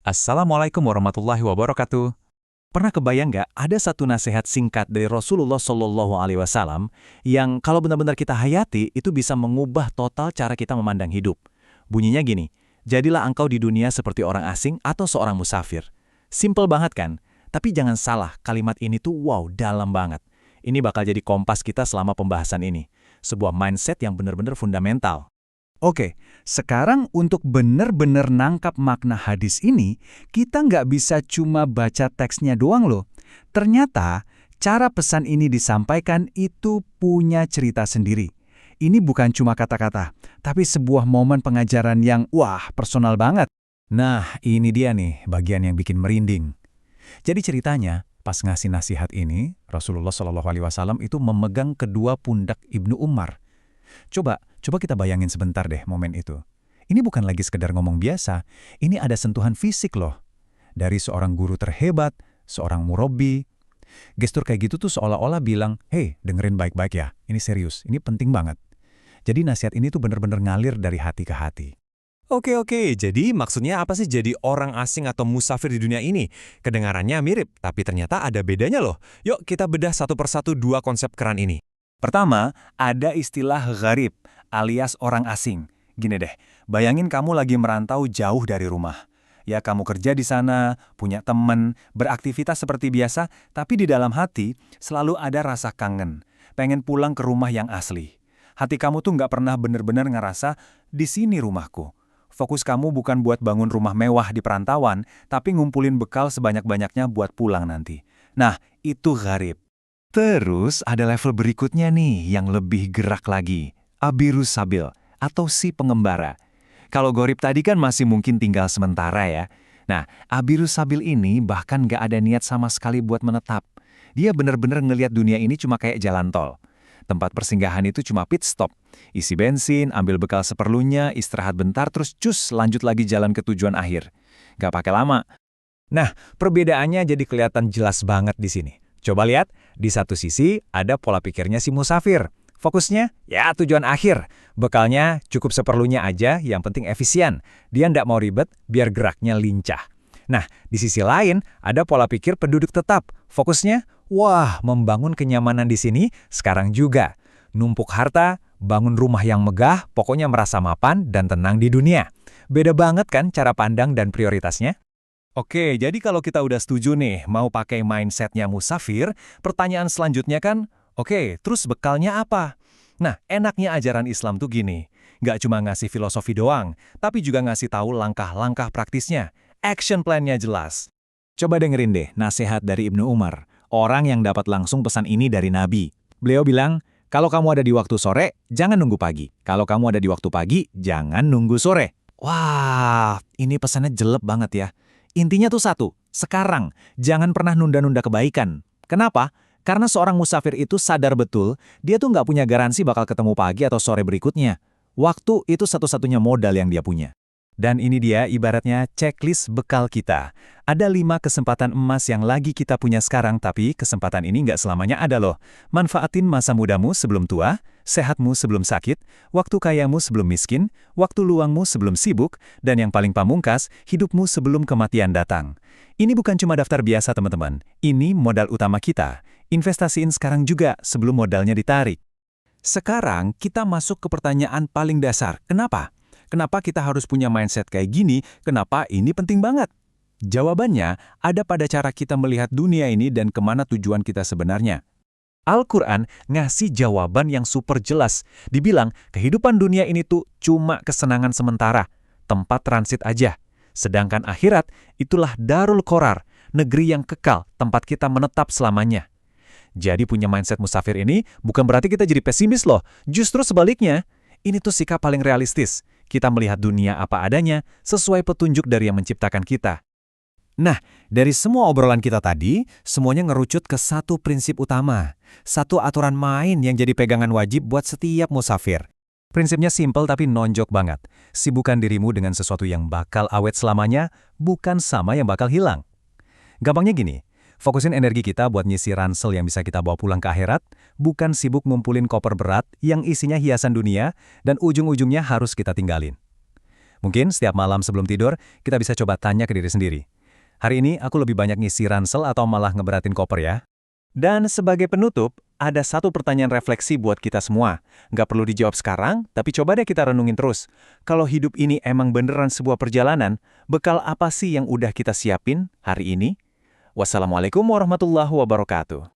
Assalamualaikum warahmatullahi wabarakatuh. Pernah kebayang nggak ada satu nasihat singkat dari Rasulullah Shallallahu Alaihi Wasallam yang kalau benar-benar kita hayati itu bisa mengubah total cara kita memandang hidup. Bunyinya gini, jadilah engkau di dunia seperti orang asing atau seorang musafir. Simple banget kan? Tapi jangan salah, kalimat ini tuh wow, dalam banget. Ini bakal jadi kompas kita selama pembahasan ini. Sebuah mindset yang benar-benar fundamental. Oke, sekarang untuk benar-benar nangkap makna hadis ini, kita nggak bisa cuma baca teksnya doang loh. Ternyata, cara pesan ini disampaikan itu punya cerita sendiri. Ini bukan cuma kata-kata, tapi sebuah momen pengajaran yang, wah, personal banget. Nah, ini dia nih bagian yang bikin merinding. Jadi ceritanya, pas ngasih nasihat ini, Rasulullah Shallallahu Alaihi Wasallam itu memegang kedua pundak Ibnu Umar. Coba kita bayangin sebentar deh momen itu. Ini bukan lagi sekedar ngomong biasa, ini ada sentuhan fisik loh. Dari seorang guru terhebat, seorang murabbi. Gestur kayak gitu tuh seolah-olah bilang, "Hei, dengerin baik-baik ya, ini serius, ini penting banget." Jadi nasihat ini tuh bener-bener ngalir dari hati ke hati. Oke, jadi maksudnya apa sih jadi orang asing atau musafir di dunia ini? Kedengarannya mirip, tapi ternyata ada bedanya loh. Yuk kita bedah satu persatu dua konsep keren ini. Pertama, ada istilah gharib, alias orang asing. Gini deh, bayangin kamu lagi merantau jauh dari rumah. Ya, kamu kerja di sana, punya temen, beraktivitas seperti biasa, tapi di dalam hati selalu ada rasa kangen. Pengen pulang ke rumah yang asli. Hati kamu tuh nggak pernah bener-bener ngerasa, di sini rumahku. Fokus kamu bukan buat bangun rumah mewah di perantauan, tapi ngumpulin bekal sebanyak-banyaknya buat pulang nanti. Nah, itu gharib. Terus ada level berikutnya nih yang lebih gerak lagi, abirus sabil atau si pengembara. Kalau gorib tadi kan masih mungkin tinggal sementara ya. Nah, abirus sabil ini bahkan gak ada niat sama sekali buat menetap. Dia benar-benar ngelihat dunia ini cuma kayak jalan tol. Tempat persinggahan itu cuma pit stop. Isi bensin, ambil bekal seperlunya, istirahat bentar, terus cus lanjut lagi jalan ke tujuan akhir. Gak pakai lama. Nah, perbedaannya jadi kelihatan jelas banget di sini. Coba lihat, di satu sisi ada pola pikirnya si musafir. Fokusnya, ya tujuan akhir. Bekalnya cukup seperlunya aja, yang penting efisien. Dia ndak mau ribet, biar geraknya lincah. Nah, di sisi lain ada pola pikir penduduk tetap. Fokusnya, wah membangun kenyamanan di sini sekarang juga. Numpuk harta, bangun rumah yang megah, pokoknya merasa mapan dan tenang di dunia. Beda banget kan cara pandang dan prioritasnya? Oke, jadi kalau kita udah setuju nih, mau pakai mindsetnya musafir, pertanyaan selanjutnya kan, oke, terus bekalnya apa? Nah, enaknya ajaran Islam tuh gini, nggak cuma ngasih filosofi doang, tapi juga ngasih tahu langkah-langkah praktisnya. Action plan-nya jelas. Coba dengerin deh nasihat dari Ibnu Umar, orang yang dapat langsung pesan ini dari Nabi. Beliau bilang, kalau kamu ada di waktu sore, jangan nunggu pagi. Kalau kamu ada di waktu pagi, jangan nunggu sore. Wah, ini pesannya jelek banget ya. Intinya tuh satu, sekarang jangan pernah nunda-nunda kebaikan. Kenapa? Karena seorang musafir itu sadar betul, dia tuh nggak punya garansi bakal ketemu pagi atau sore berikutnya. Waktu itu satu-satunya modal yang dia punya. Dan ini dia ibaratnya checklist bekal kita. Ada 5 kesempatan emas yang lagi kita punya sekarang, tapi kesempatan ini nggak selamanya ada loh. Manfaatin masa mudamu sebelum tua, sehatmu sebelum sakit, waktu kayamu sebelum miskin, waktu luangmu sebelum sibuk, dan yang paling pamungkas, hidupmu sebelum kematian datang. Ini bukan cuma daftar biasa teman-teman, ini modal utama kita. Investasiin sekarang juga sebelum modalnya ditarik. Sekarang kita masuk ke pertanyaan paling dasar, kenapa? Kenapa kita harus punya mindset kayak gini? Kenapa ini penting banget? Jawabannya ada pada cara kita melihat dunia ini dan kemana tujuan kita sebenarnya. Al-Quran ngasih jawaban yang super jelas. Dibilang, kehidupan dunia ini tuh cuma kesenangan sementara, tempat transit aja. Sedangkan akhirat, itulah darul qorar, negeri yang kekal, tempat kita menetap selamanya. Jadi punya mindset musafir ini bukan berarti kita jadi pesimis loh. Justru sebaliknya, ini tuh sikap paling realistis. Kita melihat dunia apa adanya, sesuai petunjuk dari yang menciptakan kita. Nah, dari semua obrolan kita tadi, semuanya ngerucut ke satu prinsip utama. Satu aturan main yang jadi pegangan wajib buat setiap musafir. Prinsipnya simpel tapi nonjok banget. Sibukkan dirimu dengan sesuatu yang bakal awet selamanya, bukan sama yang bakal hilang. Gampangnya gini, fokusin energi kita buat ngisi ransel yang bisa kita bawa pulang ke akhirat, bukan sibuk ngumpulin koper berat yang isinya hiasan dunia dan ujung-ujungnya harus kita tinggalin. Mungkin setiap malam sebelum tidur, kita bisa coba tanya ke diri sendiri. Hari ini aku lebih banyak ngisi ransel atau malah ngeberatin koper ya? Dan sebagai penutup, ada satu pertanyaan refleksi buat kita semua. Nggak perlu dijawab sekarang, tapi coba deh kita renungin terus. Kalau hidup ini emang beneran sebuah perjalanan, bekal apa sih yang udah kita siapin hari ini? Wassalamualaikum warahmatullahi wabarakatuh.